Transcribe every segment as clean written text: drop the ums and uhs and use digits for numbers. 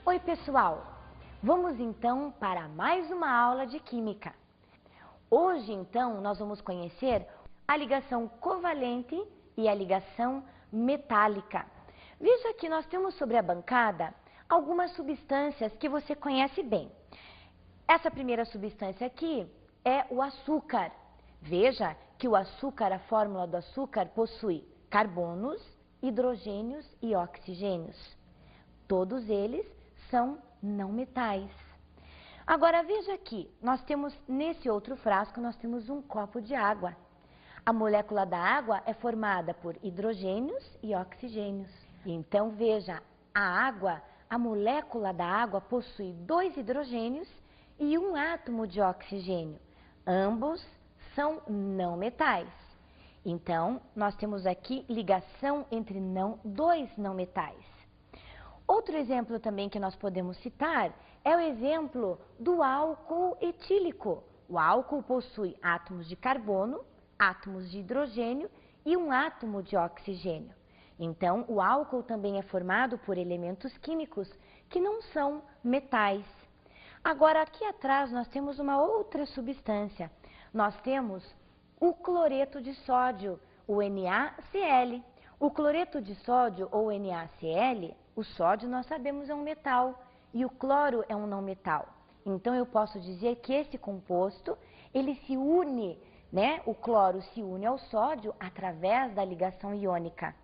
Oi pessoal, vamos então para mais uma aula de Química. Hoje então nós vamos conhecer a ligação covalente e a ligação metálica. Veja que nós temos sobre a bancada algumas substâncias que você conhece bem. Essa primeira substância aqui é o açúcar. Veja que o açúcar, a fórmula do açúcar possui carbonos, hidrogênios e oxigênios. Todos eles são não metais. Agora veja aqui, nós temos nesse outro frasco, nós temos um copo de água. A molécula da água é formada por hidrogênios e oxigênios. Então veja, a água, a molécula da água possui 2 hidrogênios e um átomo de oxigênio. Ambos são não metais. Então nós temos aqui ligação entre dois não metais. Outro exemplo também que nós podemos citar é o exemplo do álcool etílico. O álcool possui átomos de carbono, átomos de hidrogênio e um átomo de oxigênio. Então, o álcool também é formado por elementos químicos que não são metais. Agora, aqui atrás nós temos uma outra substância. Nós temos o cloreto de sódio, o NaCl. O cloreto de sódio, ou NaCl, o sódio nós sabemos é um metal e o cloro é um não metal. Então eu posso dizer que esse composto, ele se une, o cloro se une ao sódio através da ligação iônica.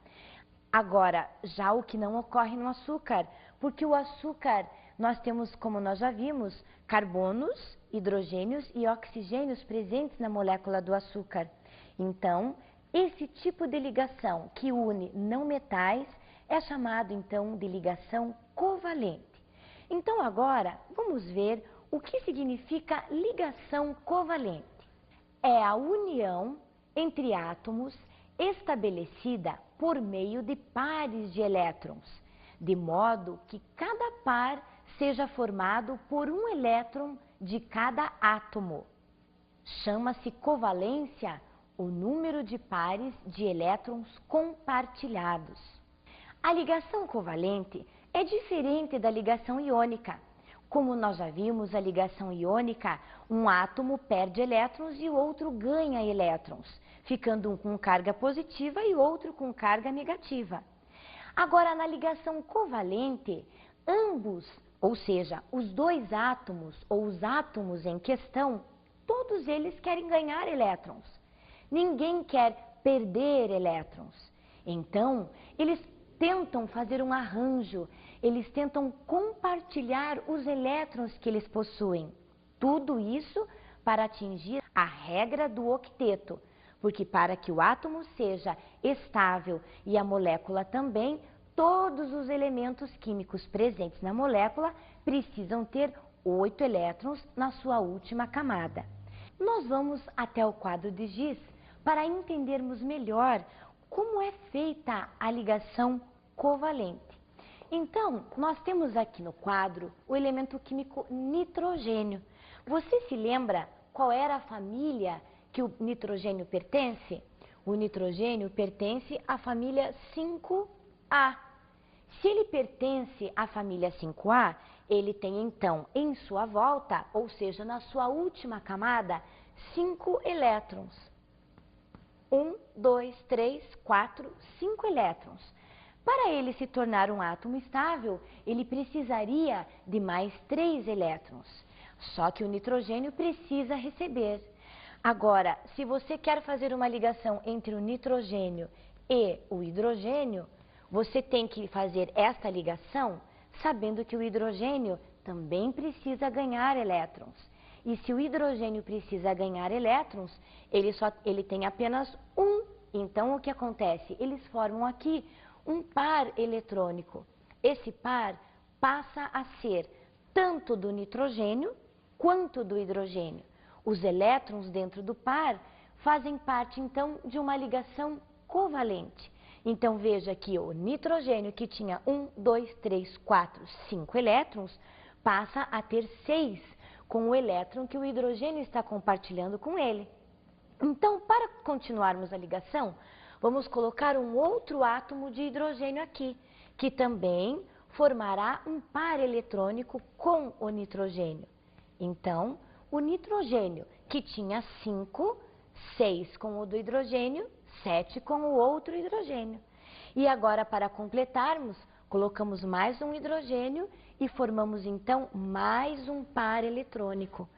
Agora, já o que não ocorre no açúcar, porque o açúcar nós temos, como nós já vimos, carbonos, hidrogênios e oxigênios presentes na molécula do açúcar. Então, esse tipo de ligação que une não metais é chamado então de ligação covalente. Então agora vamos ver o que significa ligação covalente. É a união entre átomos estabelecida por meio de pares de elétrons, de modo que cada par seja formado por um elétron de cada átomo. Chama-se covalência o número de pares de elétrons compartilhados. A ligação covalente é diferente da ligação iônica. Como nós já vimos, a ligação iônica, um átomo perde elétrons e o outro ganha elétrons, ficando um com carga positiva e outro com carga negativa. Agora, na ligação covalente, ambos, ou seja, os dois átomos ou os átomos em questão, todos eles querem ganhar elétrons. Ninguém quer perder elétrons. Então, eles tentam fazer um arranjo, eles tentam compartilhar os elétrons que eles possuem. Tudo isso para atingir a regra do octeto, porque para que o átomo seja estável e a molécula também, todos os elementos químicos presentes na molécula precisam ter 8 elétrons na sua última camada. Nós vamos até o quadro de giz para entendermos melhor como é feita a ligação covalente. Então, nós temos aqui no quadro o elemento químico nitrogênio. Você se lembra qual era a família que o nitrogênio pertence? O nitrogênio pertence à família 5A. Se ele pertence à família 5A, ele tem então em sua volta, ou seja, na sua última camada, 5 elétrons. 1, 2, 3, 4, 5 elétrons. Para ele se tornar um átomo estável, ele precisaria de mais 3 elétrons. Só que o nitrogênio precisa receber. Agora, se você quer fazer uma ligação entre o nitrogênio e o hidrogênio, você tem que fazer esta ligação sabendo que o hidrogênio também precisa ganhar elétrons. E se o hidrogênio precisa ganhar elétrons, ele tem apenas um. Então, o que acontece? Eles formam aqui um par eletrônico. Esse par passa a ser tanto do nitrogênio quanto do hidrogênio. Os elétrons dentro do par fazem parte, então, de uma ligação covalente. Então, veja que o nitrogênio, que tinha 1, 2, 3, 4, 5 elétrons, passa a ter 6, com o elétron que o hidrogênio está compartilhando com ele. Então, para continuarmos a ligação, vamos colocar um outro átomo de hidrogênio aqui, que também formará um par eletrônico com o nitrogênio. Então, o nitrogênio, que tinha 5, 6 com o do hidrogênio, 7 com o outro hidrogênio. E agora, para completarmos, colocamos mais um hidrogênio e formamos então mais um par eletrônico.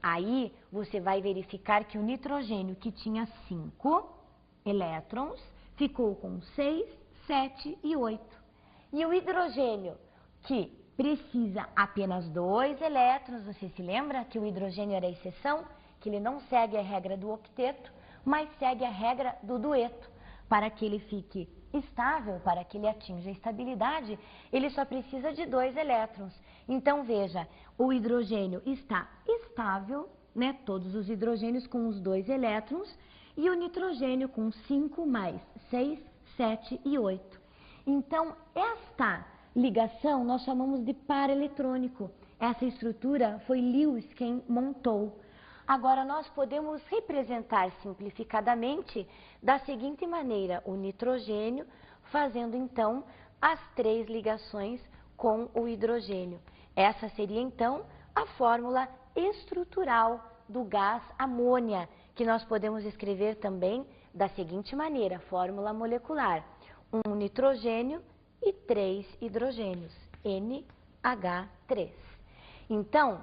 Aí você vai verificar que o nitrogênio, que tinha 5 elétrons, ficou com 6, 7 e 8. E o hidrogênio, que precisa apenas 2 elétrons, você se lembra que o hidrogênio era a exceção, que ele não segue a regra do octeto, mas segue a regra do dueto. Para que ele fique estável, para que ele atinja a estabilidade, ele só precisa de 2 elétrons. Então, veja, o hidrogênio está estável, né, todos os hidrogênios com os 2 elétrons, e o nitrogênio com 5 mais 6, 7 e 8. Então, esta ligação nós chamamos de par eletrônico. Essa estrutura foi Lewis quem montou. Agora, nós podemos representar simplificadamente da seguinte maneira, o nitrogênio fazendo então as 3 ligações com o hidrogênio. Essa seria então a fórmula estrutural do gás amônia, que nós podemos escrever também da seguinte maneira, fórmula molecular: 1 nitrogênio e 3 hidrogênios, NH3. Então,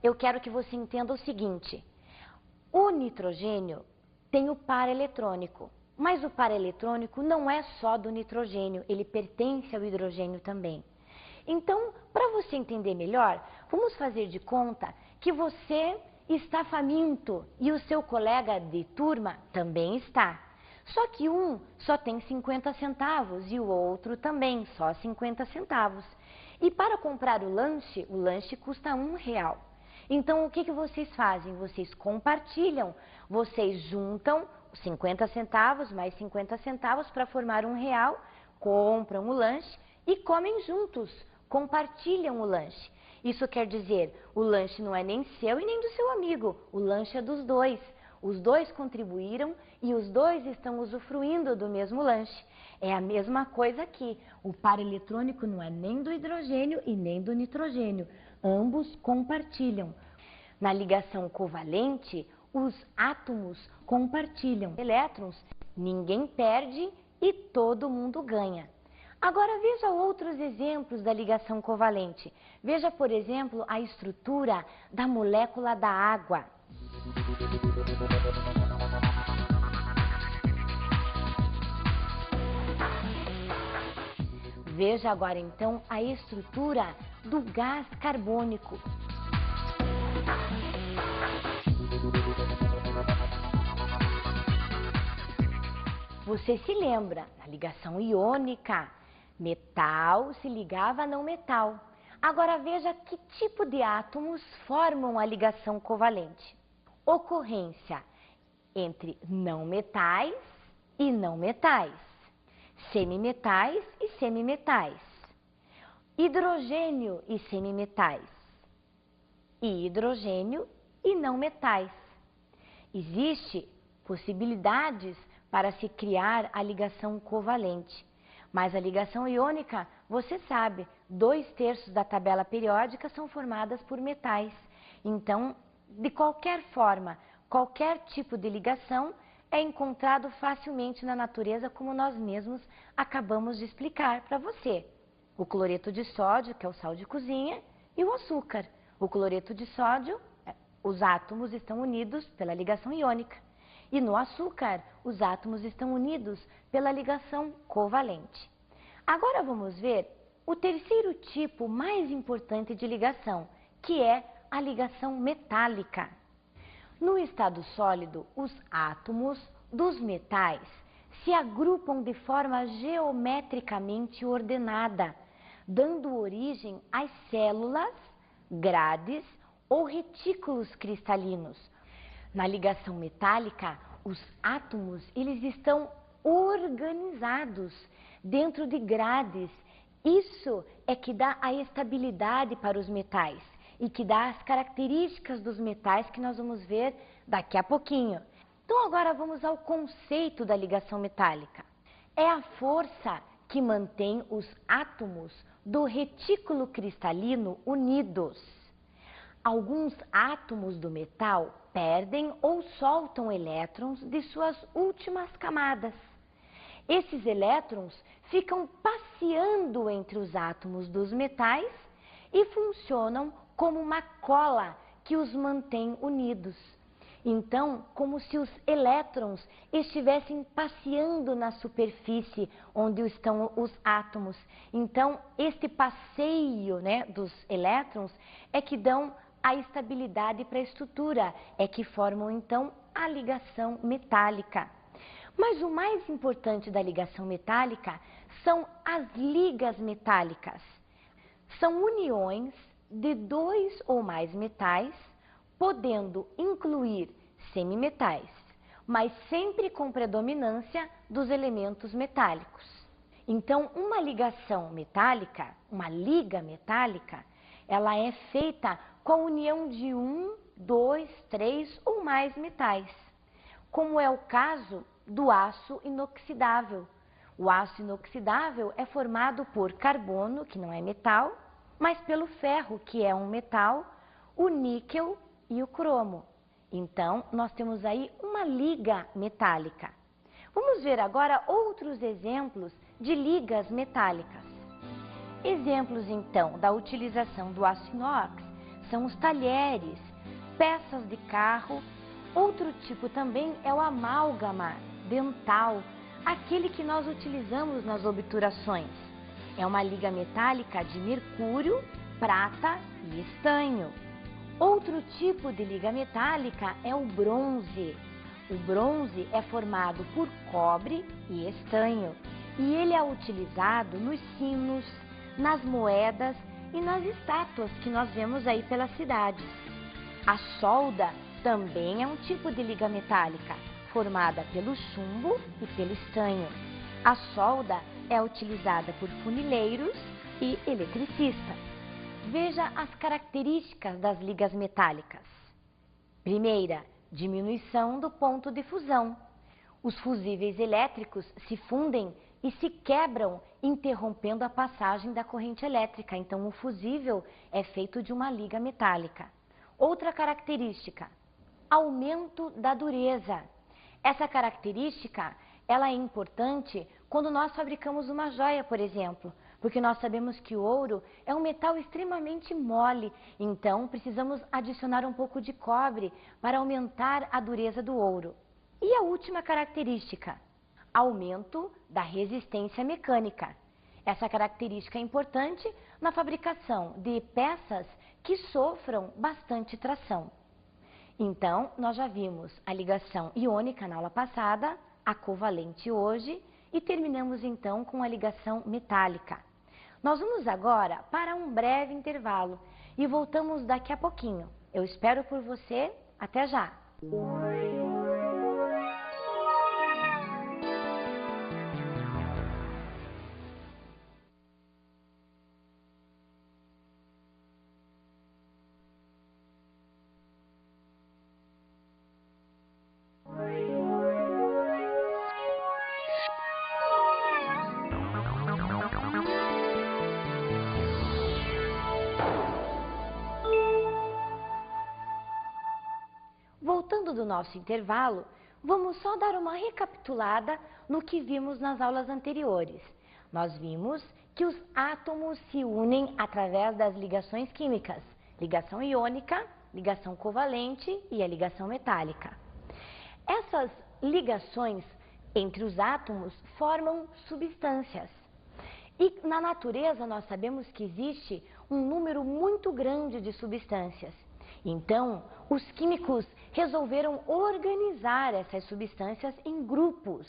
eu quero que você entenda o seguinte: o nitrogênio tem o par eletrônico, mas o par eletrônico não é só do nitrogênio, ele pertence ao hidrogênio também. Então, para você entender melhor, vamos fazer de conta que você está faminto e o seu colega de turma também está. Só que um só tem 50 centavos e o outro também, só 50 centavos. E para comprar o lanche custa R$1. Então, o que vocês fazem? Vocês compartilham, vocês juntam 50 centavos mais 50 centavos para formar R$1, compram o lanche e comem juntos, compartilham o lanche. Isso quer dizer, o lanche não é nem seu e nem do seu amigo, o lanche é dos dois. Os dois contribuíram e os dois estão usufruindo do mesmo lanche. É a mesma coisa aqui, o par eletrônico não é nem do hidrogênio e nem do nitrogênio, ambos compartilham. Na ligação covalente, os átomos compartilham elétrons, ninguém perde e todo mundo ganha. Agora veja outros exemplos da ligação covalente. Veja, por exemplo, a estrutura da molécula da água. Veja agora então a estrutura do gás carbônico. Você se lembra da ligação iônica? Metal se ligava a não metal. Agora veja que tipo de átomos formam a ligação covalente. Ocorrência entre não metais e não metais, semimetais e semimetais, hidrogênio e semimetais, e hidrogênio e não metais. Existem possibilidades para se criar a ligação covalente, mas a ligação iônica, você sabe, 2/3 da tabela periódica são formadas por metais. Então, de qualquer forma, qualquer tipo de ligação é encontrado facilmente na natureza, como nós mesmos acabamos de explicar para você. O cloreto de sódio, que é o sal de cozinha, e o açúcar. O cloreto de sódio, os átomos estão unidos pela ligação iônica. E no açúcar, os átomos estão unidos pela ligação covalente. Agora vamos ver o terceiro tipo mais importante de ligação, que é a ligação metálica. No estado sólido, os átomos dos metais se agrupam de forma geometricamente ordenada, dando origem às células, grades ou retículos cristalinos. Na ligação metálica, os átomos eles estão organizados dentro de grades. Isso é que dá a estabilidade para os metais e que dá as características dos metais que nós vamos ver daqui a pouquinho. Então agora vamos ao conceito da ligação metálica. É a força que mantém os átomos do retículo cristalino unidos. Alguns átomos do metal perdem ou soltam elétrons de suas últimas camadas. Esses elétrons ficam passeando entre os átomos dos metais e funcionam como uma cola que os mantém unidos. Então, como se os elétrons estivessem passeando na superfície onde estão os átomos. Então, este passeio, dos elétrons é que dão a estabilidade para a estrutura, é que formam então a ligação metálica. Mas o mais importante da ligação metálica são as ligas metálicas. São uniões de 2 ou mais metais, podendo incluir semimetais, mas sempre com predominância dos elementos metálicos. Então, uma ligação metálica, uma liga metálica, ela é feita com a união de 1, 2, 3 ou mais metais, como é o caso do aço inoxidável. O aço inoxidável é formado por carbono, que não é metal, mas pelo ferro, que é um metal, o níquel e o cromo. Então, nós temos aí uma liga metálica. Vamos ver agora outros exemplos de ligas metálicas. Exemplos, então, da utilização do aço inox são os talheres, peças de carro. Outro tipo também é o amálgama dental, aquele que nós utilizamos nas obturações. É uma liga metálica de mercúrio, prata e estanho. Outro tipo de liga metálica é o bronze. O bronze é formado por cobre e estanho e ele é utilizado nos sinos, nas moedas e nas estátuas que nós vemos aí pelas cidades. A solda também é um tipo de liga metálica, formada pelo chumbo e pelo estanho. A solda é utilizada por funileiros e eletricistas. Veja as características das ligas metálicas. Primeira, diminuição do ponto de fusão. Os fusíveis elétricos se fundem e se quebram, interrompendo a passagem da corrente elétrica. Então, o fusível é feito de uma liga metálica. Outra característica, aumento da dureza. Essa característica, ela é importante quando nós fabricamos uma joia, por exemplo, porque nós sabemos que o ouro é um metal extremamente mole, então precisamos adicionar um pouco de cobre para aumentar a dureza do ouro. E a última característica, aumento da resistência mecânica. Essa característica é importante na fabricação de peças que sofram bastante tração. Então, nós já vimos a ligação iônica na aula passada, a covalente hoje e terminamos então com a ligação metálica. Nós vamos agora para um breve intervalo e voltamos daqui a pouquinho. Eu espero por você. Até já! Voltando do nosso intervalo, vamos só dar uma recapitulada no que vimos nas aulas anteriores. Nós vimos que os átomos se unem através das ligações químicas, ligação iônica, ligação covalente e a ligação metálica. Essas ligações entre os átomos formam substâncias. E na natureza nós sabemos que existe um número muito grande de substâncias. Então, os químicos resolveram organizar essas substâncias em grupos.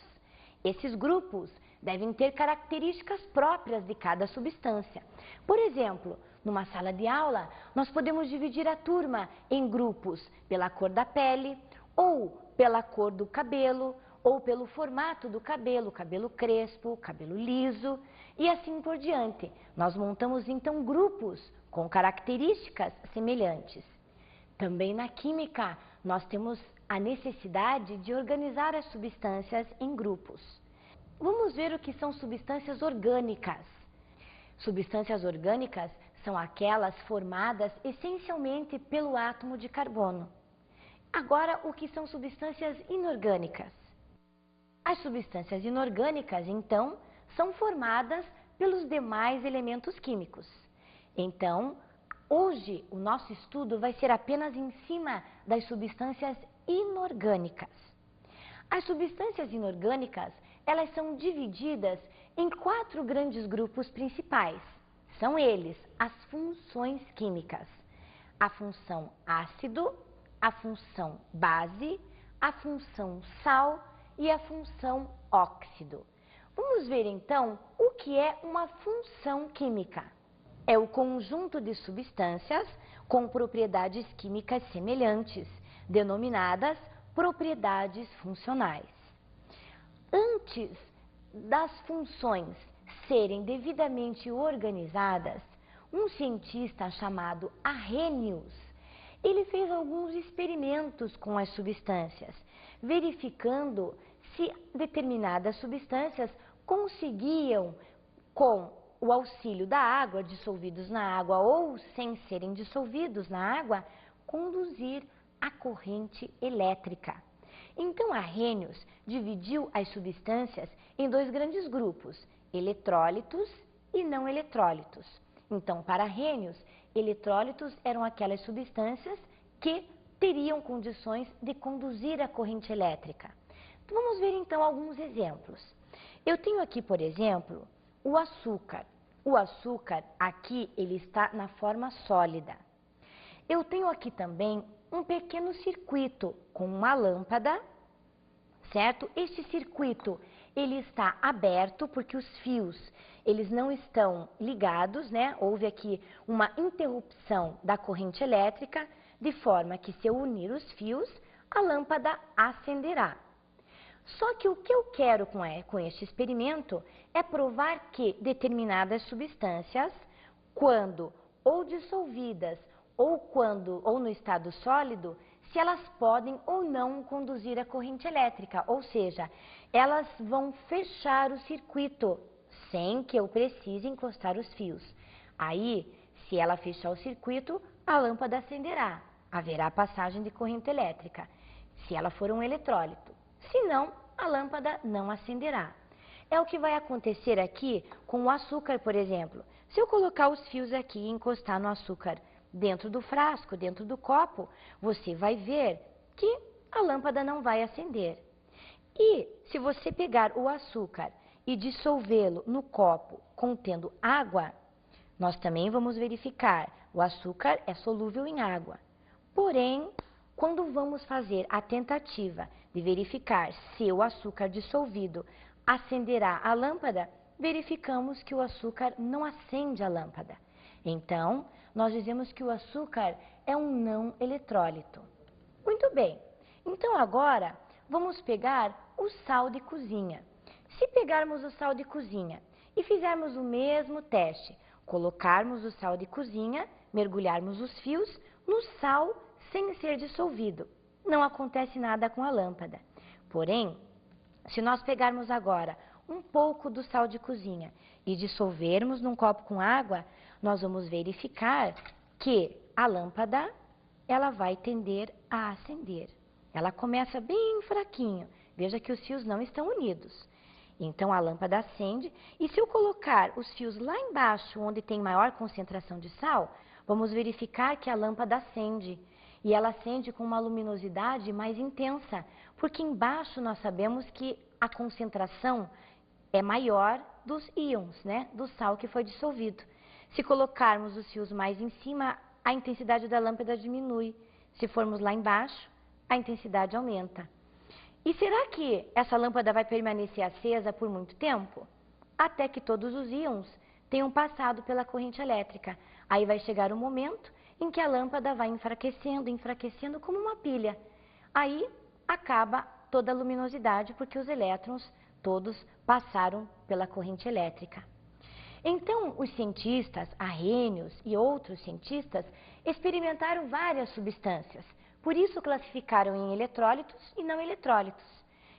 Esses grupos devem ter características próprias de cada substância. Por exemplo, numa sala de aula, nós podemos dividir a turma em grupos pela cor da pele, ou pela cor do cabelo, ou pelo formato do cabelo, cabelo crespo, cabelo liso, e assim por diante. Nós montamos então grupos com características semelhantes. Também na química, nós temos a necessidade de organizar as substâncias em grupos. Vamos ver o que são substâncias orgânicas. Substâncias orgânicas são aquelas formadas essencialmente pelo átomo de carbono. Agora, o que são substâncias inorgânicas? As substâncias inorgânicas, então, são formadas pelos demais elementos químicos. Então, hoje o nosso estudo vai ser apenas em cima das substâncias inorgânicas. As substâncias inorgânicas, elas são divididas em 4 grandes grupos principais. São eles as funções químicas: a função ácido, a função base, a função sal e a função óxido. Vamos ver então o que é uma função química. É o conjunto de substâncias com propriedades químicas semelhantes, denominadas propriedades funcionais. Antes das funções serem devidamente organizadas, um cientista chamado Arrhenius, ele fez alguns experimentos com as substâncias, verificando se determinadas substâncias conseguiam, com o auxílio da água, dissolvidos na água ou sem serem dissolvidos na água, conduzir a corrente elétrica. Então, Arrhenius dividiu as substâncias em 2 grandes grupos, eletrólitos e não eletrólitos. Então, para Arrhenius, eletrólitos eram aquelas substâncias que teriam condições de conduzir a corrente elétrica. Então, vamos ver então alguns exemplos. Eu tenho aqui, por exemplo, o açúcar. O açúcar aqui ele está na forma sólida. Eu tenho aqui também um pequeno circuito com uma lâmpada, certo? Este circuito ele está aberto porque os fios eles não estão ligados, né? Houve aqui uma interrupção da corrente elétrica, de forma que se eu unir os fios, a lâmpada acenderá. Só que o que eu quero com este experimento é provar que determinadas substâncias, quando ou dissolvidas ou no estado sólido, se elas podem ou não conduzir a corrente elétrica, ou seja, elas vão fechar o circuito sem que eu precise encostar os fios. Aí, se ela fechar o circuito, a lâmpada acenderá, haverá passagem de corrente elétrica, se ela for um eletrólito. Se não, a lâmpada não acenderá. É o que vai acontecer aqui com o açúcar, por exemplo. Se eu colocar os fios aqui e encostar no açúcar dentro do frasco, dentro do copo, você vai ver que a lâmpada não vai acender. E se você pegar o açúcar e dissolvê-lo no copo contendo água, nós também vamos verificar, o açúcar é solúvel em água. Porém, quando vamos fazer a tentativa de verificar se o açúcar dissolvido acenderá a lâmpada, verificamos que o açúcar não acende a lâmpada. Então, nós dizemos que o açúcar é um não eletrólito. Muito bem, então agora vamos pegar o sal de cozinha. Se pegarmos o sal de cozinha e fizermos o mesmo teste, colocarmos o sal de cozinha, mergulharmos os fios no sal sem ser dissolvido, não acontece nada com a lâmpada. Porém, se nós pegarmos agora um pouco do sal de cozinha e dissolvermos num copo com água, nós vamos verificar que a lâmpada ela vai tender a acender. Ela começa bem fraquinho, veja que os fios não estão unidos. Então a lâmpada acende e se eu colocar os fios lá embaixo, onde tem maior concentração de sal, vamos verificar que a lâmpada acende. E ela acende com uma luminosidade mais intensa, porque embaixo nós sabemos que a concentração é maior dos íons, né, do sal que foi dissolvido. Se colocarmos os fios mais em cima, a intensidade da lâmpada diminui. Se formos lá embaixo, a intensidade aumenta. E será que essa lâmpada vai permanecer acesa por muito tempo? Até que todos os íons tenham passado pela corrente elétrica. Aí vai chegar o momento em que a lâmpada vai enfraquecendo, enfraquecendo como uma pilha. Aí acaba toda a luminosidade porque os elétrons todos passaram pela corrente elétrica. Então, os cientistas, Arrhenius e outros cientistas, experimentaram várias substâncias. Por isso classificaram em eletrólitos e não eletrólitos.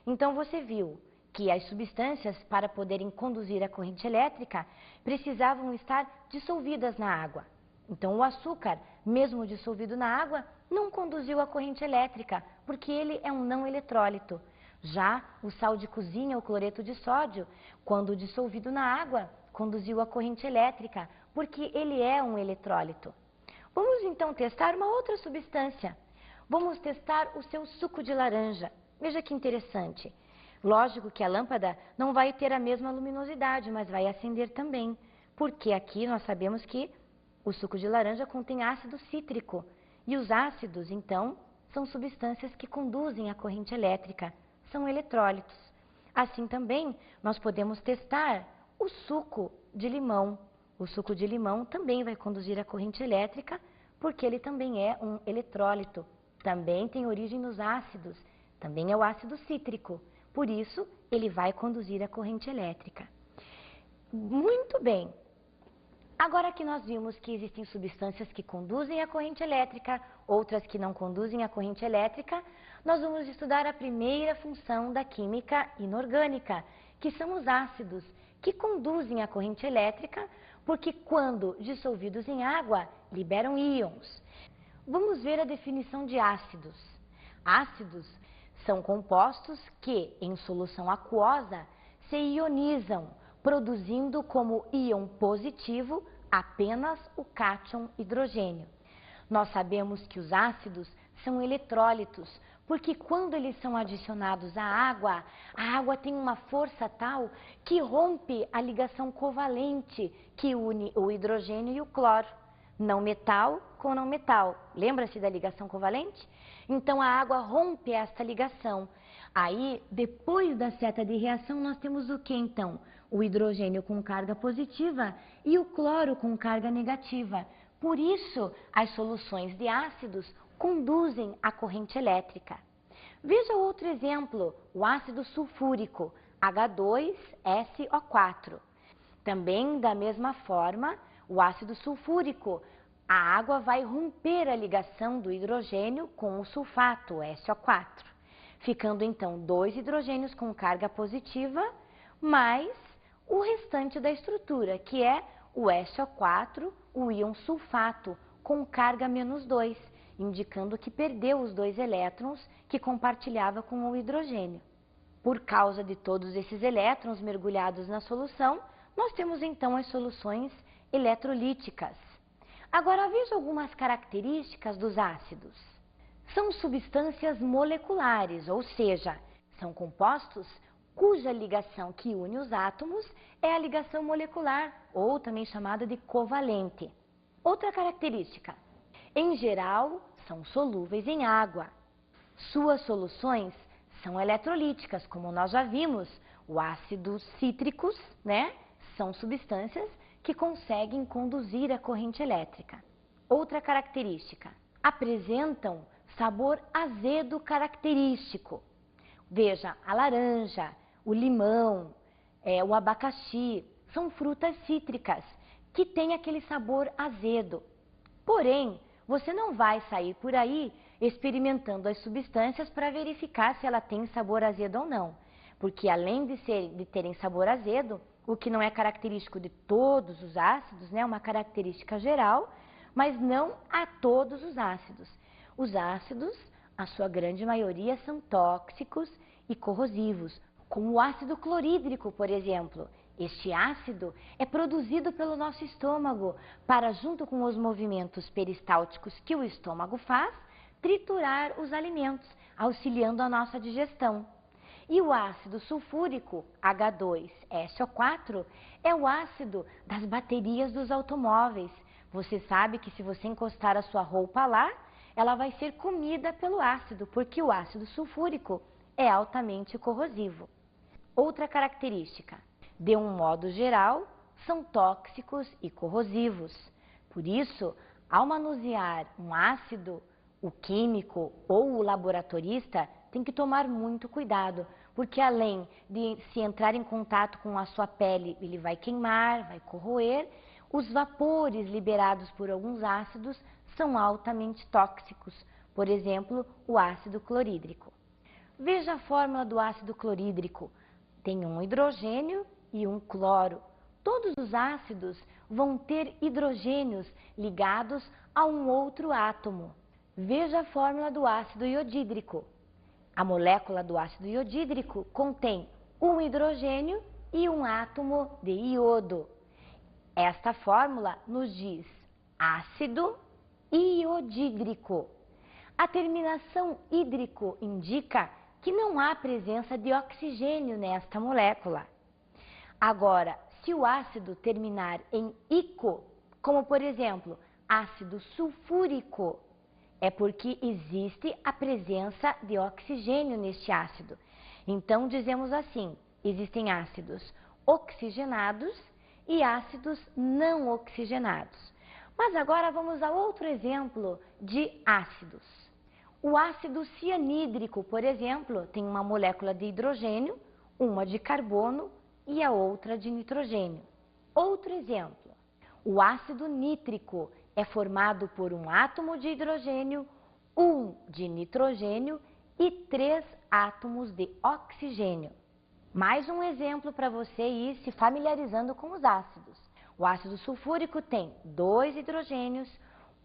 Então você viu que as substâncias, para poderem conduzir a corrente elétrica, precisavam estar dissolvidas na água. Então, o açúcar, mesmo dissolvido na água, não conduziu a corrente elétrica, porque ele é um não eletrólito. Já o sal de cozinha, o cloreto de sódio, quando dissolvido na água, conduziu a corrente elétrica, porque ele é um eletrólito. Vamos então testar uma outra substância. Vamos testar o seu suco de laranja. Veja que interessante. Lógico que a lâmpada não vai ter a mesma luminosidade, mas vai acender também, porque aqui nós sabemos que o suco de laranja contém ácido cítrico, e os ácidos, então, são substâncias que conduzem a corrente elétrica, são eletrólitos. Assim também, nós podemos testar o suco de limão. O suco de limão também vai conduzir a corrente elétrica, porque ele também é um eletrólito, também tem origem nos ácidos, também é o ácido cítrico, por isso ele vai conduzir a corrente elétrica. Muito bem. Agora que nós vimos que existem substâncias que conduzem a corrente elétrica, outras que não conduzem a corrente elétrica, nós vamos estudar a primeira função da química inorgânica, que são os ácidos, que conduzem a corrente elétrica, porque quando dissolvidos em água, liberam íons. Vamos ver a definição de ácidos. Ácidos são compostos que, em solução aquosa, se ionizam, produzindo como íon positivo apenas o cátion hidrogênio. Nós sabemos que os ácidos são eletrólitos, porque quando eles são adicionados à água, a água tem uma força tal que rompe a ligação covalente que une o hidrogênio e o cloro. Não metal com não metal. Lembra-se da ligação covalente? Então a água rompe esta ligação. Aí, depois da seta de reação, nós temos o que então? O hidrogênio com carga positiva e o cloro com carga negativa. Por isso, as soluções de ácidos conduzem a corrente elétrica. Veja outro exemplo, o ácido sulfúrico, H2SO4. Também, da mesma forma, o ácido sulfúrico, a água vai romper a ligação do hidrogênio com o sulfato, SO4, ficando então 2 hidrogênios com carga positiva, mais o restante da estrutura, que é o SO4, o íon sulfato, com carga -2, indicando que perdeu os 2 elétrons que compartilhava com o hidrogênio. Por causa de todos esses elétrons mergulhados na solução, nós temos então as soluções eletrolíticas. Agora veja algumas características dos ácidos. São substâncias moleculares, ou seja, são compostos cuja ligação que une os átomos é a ligação molecular, ou também chamada de covalente. Outra característica, em geral, são solúveis em água. Suas soluções são eletrolíticas, como nós já vimos, os ácidos cítricos, são substâncias que conseguem conduzir a corrente elétrica. Outra característica, apresentam sabor azedo característico. Veja, a laranja, o limão, o abacaxi, são frutas cítricas que têm aquele sabor azedo. Porém, você não vai sair por aí experimentando as substâncias para verificar se ela tem sabor azedo ou não. Porque além de terem sabor azedo, o que não é característico de todos os ácidos, uma característica geral, mas não a todos os ácidos. Os ácidos, a sua grande maioria, são tóxicos e corrosivos, como o ácido clorídrico, por exemplo. Este ácido é produzido pelo nosso estômago para, junto com os movimentos peristálticos que o estômago faz, triturar os alimentos, auxiliando a nossa digestão. E o ácido sulfúrico, H2SO4, é o ácido das baterias dos automóveis. Você sabe que se você encostar a sua roupa lá, ela vai ser comida pelo ácido, porque o ácido sulfúrico é altamente corrosivo. Outra característica, de um modo geral, são tóxicos e corrosivos. Por isso, ao manusear um ácido, o químico ou o laboratorista tem que tomar muito cuidado, porque além de se entrar em contato com a sua pele, ele vai queimar, vai corroer, os vapores liberados por alguns ácidos são altamente tóxicos, por exemplo, o ácido clorídrico. Veja a fórmula do ácido clorídrico, tem um hidrogênio e um cloro. Todos os ácidos vão ter hidrogênios ligados a um outro átomo. Veja a fórmula do ácido iodídrico. A molécula do ácido iodídrico contém um hidrogênio e um átomo de iodo. Esta fórmula nos diz ácido iodídrico. A terminação hídrico indica que não há presença de oxigênio nesta molécula. Agora, se o ácido terminar em ico, como por exemplo, ácido sulfúrico, é porque existe a presença de oxigênio neste ácido. Então, dizemos assim, existem ácidos oxigenados e ácidos não oxigenados. Mas agora vamos a outro exemplo de ácidos. O ácido cianídrico, por exemplo, tem uma molécula de hidrogênio, uma de carbono e a outra de nitrogênio. Outro exemplo, o ácido nítrico é formado por um átomo de hidrogênio, um de nitrogênio e 3 átomos de oxigênio. Mais um exemplo para você ir se familiarizando com os ácidos. O ácido sulfúrico tem 2 hidrogênios,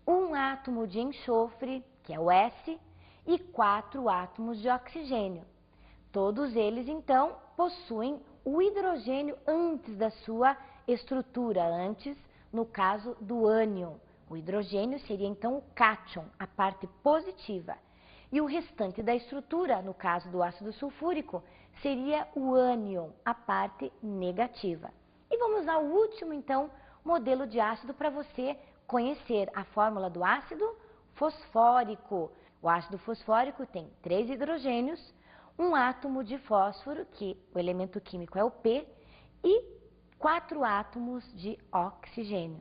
um átomo de enxofre, que é o S, e 4 átomos de oxigênio. Todos eles, então, possuem o hidrogênio antes da sua estrutura, antes, no caso do ânion. O hidrogênio seria, então, o cátion, a parte positiva. E o restante da estrutura, no caso do ácido sulfúrico, seria o ânion, a parte negativa. E vamos ao último, então, modelo de ácido para você conhecer a fórmula do ácido fosfórico. O ácido fosfórico tem 3 hidrogênios, um átomo de fósforo, que o elemento químico é o P, e 4 átomos de oxigênio.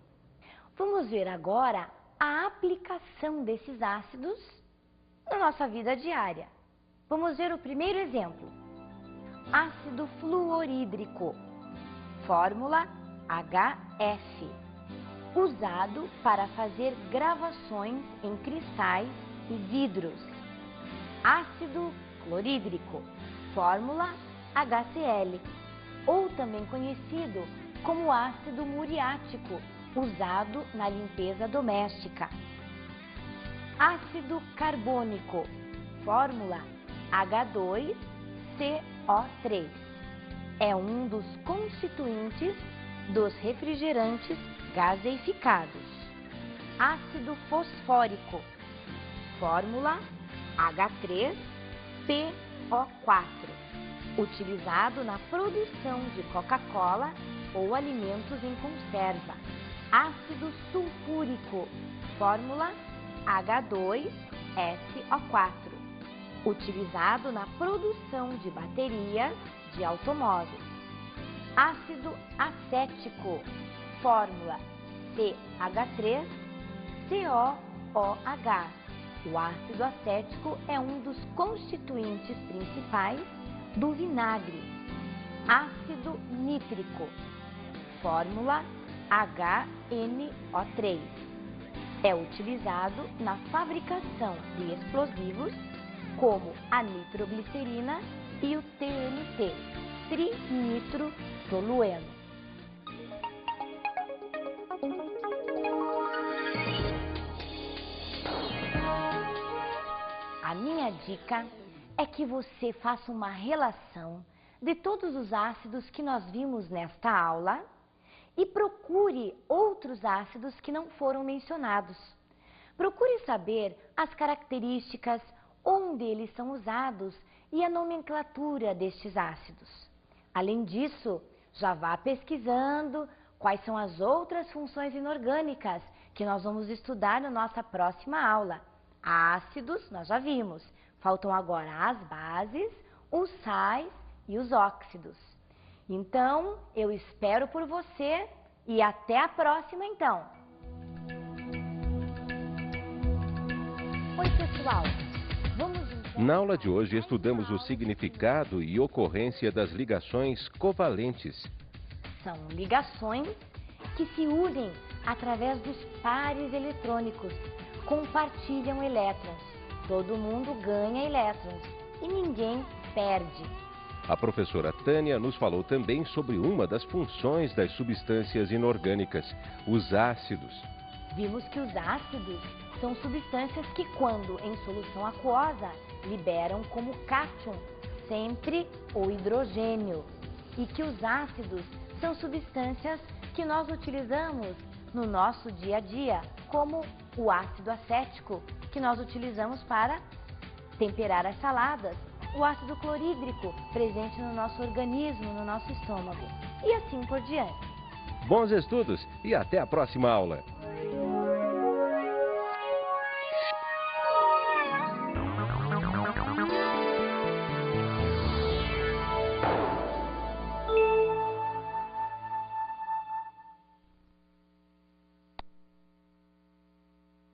Vamos ver agora a aplicação desses ácidos na nossa vida diária. Vamos ver o primeiro exemplo. Ácido fluorídrico, fórmula HF, usado para fazer gravações em cristais e vidros. Ácido clorídrico, fórmula HCl, ou também conhecido como ácido muriático, usado na limpeza doméstica. Ácido carbônico, fórmula H2CO3, é um dos constituintes dos refrigerantes gaseificados. Ácido fosfórico, fórmula H3PO4, utilizado na produção de Coca-Cola ou alimentos em conserva. Ácido sulfúrico, fórmula H2SO4, utilizado na produção de baterias de automóveis. Ácido acético, fórmula CH3COOH. O ácido acético é um dos constituintes principais do vinagre. Ácido nítrico, fórmula HNO3. É utilizado na fabricação de explosivos como a nitroglicerina e o TNT, trinitrotolueno. A minha dica é que você faça uma relação de todos os ácidos que nós vimos nesta aula e procure outros ácidos que não foram mencionados. Procure saber as características, onde eles são usados e a nomenclatura destes ácidos. Além disso, já vá pesquisando quais são as outras funções inorgânicas que nós vamos estudar na nossa próxima aula. Ácidos, nós já vimos. Faltam agora as bases, os sais e os óxidos. Então, eu espero por você e até a próxima, então. Oi, pessoal. Vamos então... Na aula de hoje, estudamos o significado e ocorrência das ligações covalentes. São ligações que se unem através dos pares eletrônicos, compartilham elétrons. Todo mundo ganha elétrons e ninguém perde. A professora Tânia nos falou também sobre uma das funções das substâncias inorgânicas, os ácidos. Vimos que os ácidos são substâncias que, quando em solução aquosa, liberam como cátion sempre o hidrogênio. E que os ácidos são substâncias que nós utilizamos no nosso dia a dia, como o ácido acético, que nós utilizamos para temperar as saladas, o ácido clorídrico, presente no nosso organismo, no nosso estômago, e assim por diante. Bons estudos e até a próxima aula!